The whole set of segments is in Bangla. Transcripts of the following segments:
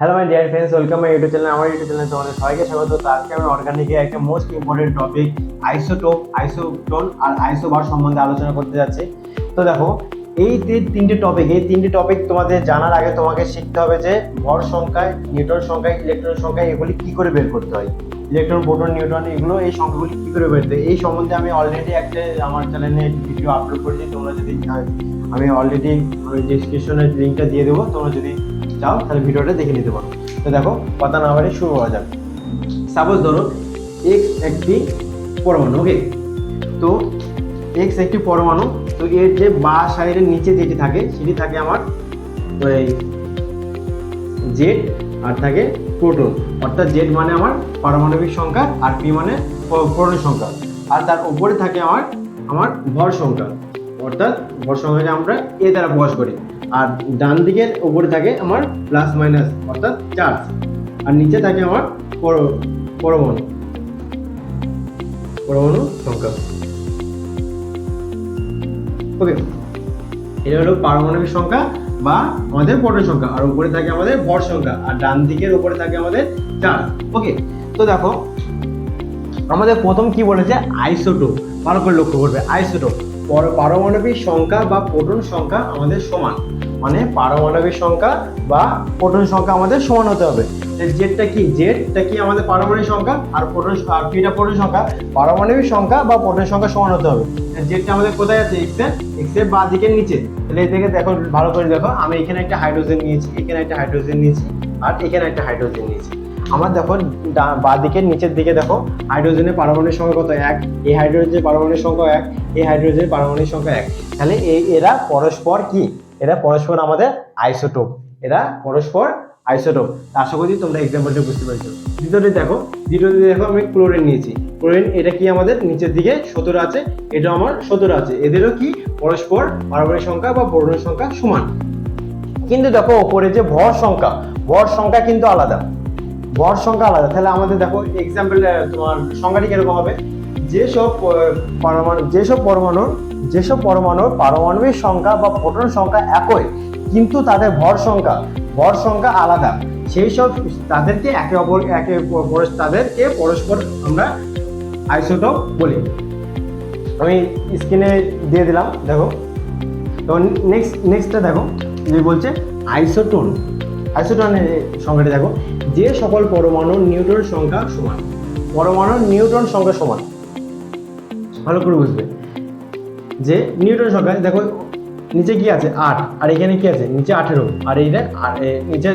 Hello my dear friends, welcome my YouTube channel. আমার ইউটিউব চ্যানেলে তোমাদের সবাইকে স্বাগত। তো আজকে আমি অর্গানিকের একটা most important topic isotope, isotone আর আইসোবার সম্বন্ধে আলোচনা করতে যাচ্ছি। তো দেখো, এই তিনটে টপিক তোমাদের জানার আগে তোমাকে শিখতে হবে যে ভর সংখ্যায়, নিউটন সংখ্যায়, ইলেকট্রন সংখ্যায় এগুলি কি করে বের করতে হয়। ইলেকট্রন, প্রোটন, নিউট্রন এগুলো, এই সংখ্যাগুলি কি করে বের করতে হয় এই সম্বন্ধে আমি অলরেডি একটা আমার চ্যানেলে ভিডিও আপলোড করেছি। তোমরা যদি আমি ডেসক্রিপশনের লিঙ্কটা দিয়ে দেবো, তোমরা যদি চাও তাহলে ভিডিওটা দেখে নিতে পারো। তো দেখো, কথা না বাড়িয়ে শুরু করা যাক। সাপোজ ধরো এক্স একটি পরমাণু, ওকে। তো এক্স একটি পরমাণু, তো এর যে বা সাইডের নিচে যেটি থাকে সেটি থাকে আমার ওই জেড, আর থাকে প্রোটন। অর্থাৎ জেড মানে আমার পারমাণবিক সংখ্যা, আর পি মানে প্রোটন সংখ্যা, আর তার উপরে থাকে আমার ভর সংখ্যা। অর্থাৎ ভর সংখ্যাকে আমরা এ দ্বারা প্রকাশ করি। আর ডান দিকের উপরে থাকে আমার প্লাস মাইনাস অর্থাৎ চার্জ, আর নিচে থাকে আমার পরমাণু সংখ্যা, ওকে। এটা হলো পারমাণবিক সংখ্যা বা আমাদের প্রোটন সংখ্যা, আর উপরে থাকে আমাদের ভর সংখ্যা, আর ডান দিকের উপরে থাকে আমাদের চার্জ, ওকে। তো দেখো, আমাদের প্রথম কি বলেছে, আইসোটোপ। ভালো করে লক্ষ্য করবে, আইসোটোপ পারমাণবিক সংখ্যা বা প্রোটন সংখ্যা আমাদের সমান, মানে পারমাণবিক সংখ্যা বা প্রোটন সংখ্যা আমাদের সমান হতে হবে। জেডটা কি আমাদের পারমাণবিক সংখ্যা, আর প্রোটন আর পিটা প্রোটন সংখ্যা। পারমাণবিক সংখ্যা বা প্রোটন সংখ্যা সমান হতে হবে। জেডটা আমাদের কোথায় আছে, এক্স এর বাঁ দিকের নিচে। তাহলে এই দিকে দেখো, ভালো করে দেখো, আমি এখানে একটা হাইড্রোজেন নিয়েছি, এখানে একটা হাইড্রোজেন নিয়েছি, আর এখানে একটা হাইড্রোজেন নিয়েছি। আমার দেখো বাঁ দিকের নিচের দিকে দেখো, হাইড্রোজেনের পারমাণবিক সংখ্যা কত, এক। এই হাইড্রোজেনের পারমাণবিক সংখ্যা এক, এই হাইড্রোজেনের পারমাণবিক সংখ্যা এক। তাহলে এরা পরস্পর কি, এরা পরস্পর আমাদের আইসোটোপ, এরা পরস্পর আইসোটোপ। আশা করি তোমরা এক্সাম্পলটা বুঝতে পারছো। দ্বিতীয়টি দেখো, আমি ক্লোরিন নিয়েছি। ক্লোরিন এটা কি আমাদের নিচের দিকে 17 আছে, এটা আমার 17 আছে। এদেরও কি পরস্পর পারমাণবিক সংখ্যা বা প্রোটন সংখ্যা সমান। কিন্তু দেখো ওপরে যে ভর সংখ্যা কিন্তু আলাদা, ভর সংখ্যা আলাদা। তাহলে আমাদের দেখো এক্সাম্পল, তোমার সংখ্যাটি কিরকম হবে, যেসব পরমাণুর পারমাণবিক সংখ্যা বা প্রোটন সংখ্যা একই, কিন্তু তাদের ভর সংখ্যা আলাদা, সেই সব তাদেরকে তাদেরকে পরস্পর আমরা আইসোটোপ বলি। আমি স্ক্রিনে দিয়ে দিলাম, দেখো। তো নেক্সটটা দেখো, যে বলছে আইসোটোনের সংখ্যাটি দেখো, যে সকল পরমাণুর নিউটন সংখ্যা সমান। ভালো করে বুঝবে যে নিউটন সংখ্যা, দেখো নিচে কি আছে 8, আর এখানে কি আছে নিচে 18, আর এইটা নিচে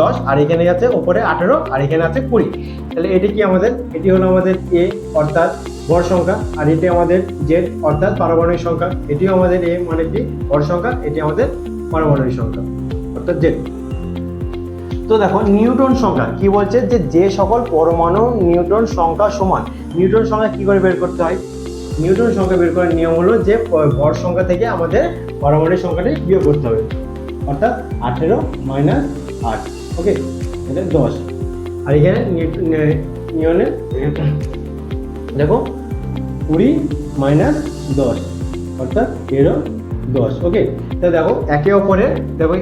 10, আর এখানে আছে উপরে 18, আর এখানে আছে 20। তাহলে এটি কি আমাদের, এটি হলো আমাদের এ অর্থাৎ ভর সংখ্যা, আর এটি আমাদের জেড অর্থাৎ পারমাণবিক সংখ্যা, এটিও আমাদের এ মানে কি ভর সংখ্যা, এটি আমাদের পারমাণবিক সংখ্যা অর্থাৎ জেড। তো দেখো নিউটন সংখ্যা কি বলছে, যে সকল পরমাণু নিউটন সংখ্যা সমান। নিউটন সংখ্যা কি করে বের করতে হয়, নিউটন সংখ্যা বের করার নিয়ম হলো যে ভর সংখ্যা থেকে আমাদের পারমাণবিক সংখ্যাটি বিয়োগ করতে হবে। অর্থাৎ 18 মাইনাস 8, ওকে, এটা 10। আর এখানে নিউটনের দেখো 20 মাইনাস 10 অর্থাৎ এরও 10, ওকে। তো দেখো একে অপরে, দেখো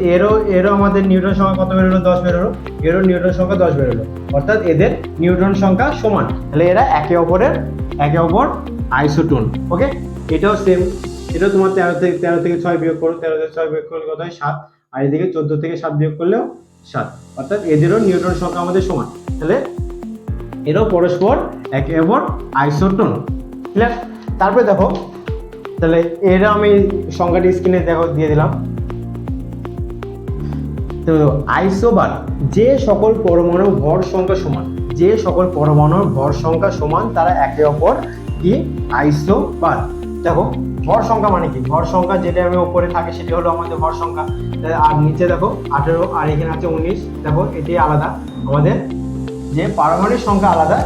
এরও আমাদের নিউটন সংখ্যা কত বেরোলো, 10 বেরোলো। এরও নিউটন সংখ্যা 10 বেরোলো, অর্থাৎ এদের নিউটন সংখ্যা সমান। তাহলে এরা একে অপর আইসোটোন, ওকে। এটাও সেম, এটাও তোমার 13 থেকে 6 বিয়োগ করো, 13 থেকে 6 বিয়োগ করলে কত হয় 7, আর এদিকে 14 থেকে 7 বিয়োগ করলেও 7, অর্থাৎ এদেরও নিউটন সংখ্যা আমাদের সমান। তাহলে এরাও পরস্পর একে অপর আইসোটোন, ক্লিয়ার। তারপরে দেখো, তাহলে এরা আমি সংখ্যাটি স্ক্রিনে দেখো দিয়ে দিলাম। তো আইসোবার, যে সকল পরমাণুর ভর সংখ্যা সমান, তারা একে অপর কি আইসোবার। দেখো ভর সংখ্যা মানে কি, ভর সংখ্যা যেটা আমি উপরে থাকে সেটি হলো আমাদের ভর সংখ্যা, আর নিচে দেখো 18, আর এখানে আছে 19। দেখো এটি আলাদা, আমাদের যে পারমাণবিক সংখ্যা আলাদা,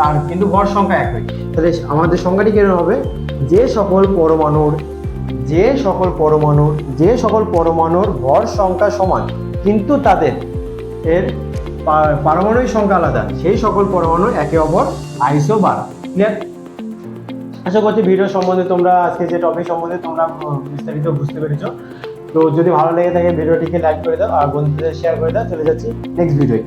আর কিন্তু ভর সংখ্যা একই। তাহলে আমাদের সংখ্যাটি কিরকম হবে, যে সকল পরমাণুর ভর সংখ্যা সমান, কিন্তু তাদের পারমাণবিক সংখ্যা আলাদা, সেই সকল পরমাণু একে অপর আইসোবার, ক্লিয়ার। আশা করছি ভিডিও সম্বন্ধে তোমরা, আজকে যে টপিক সম্বন্ধে তোমরা বিস্তারিত বুঝতে পেরেছো। তো যদি ভালো লেগে থাকে ভিডিওটিকে লাইক করে দাও আর বন্ধুদের শেয়ার করে দাও। চলে যাচ্ছি নেক্সট ভিডিওয়।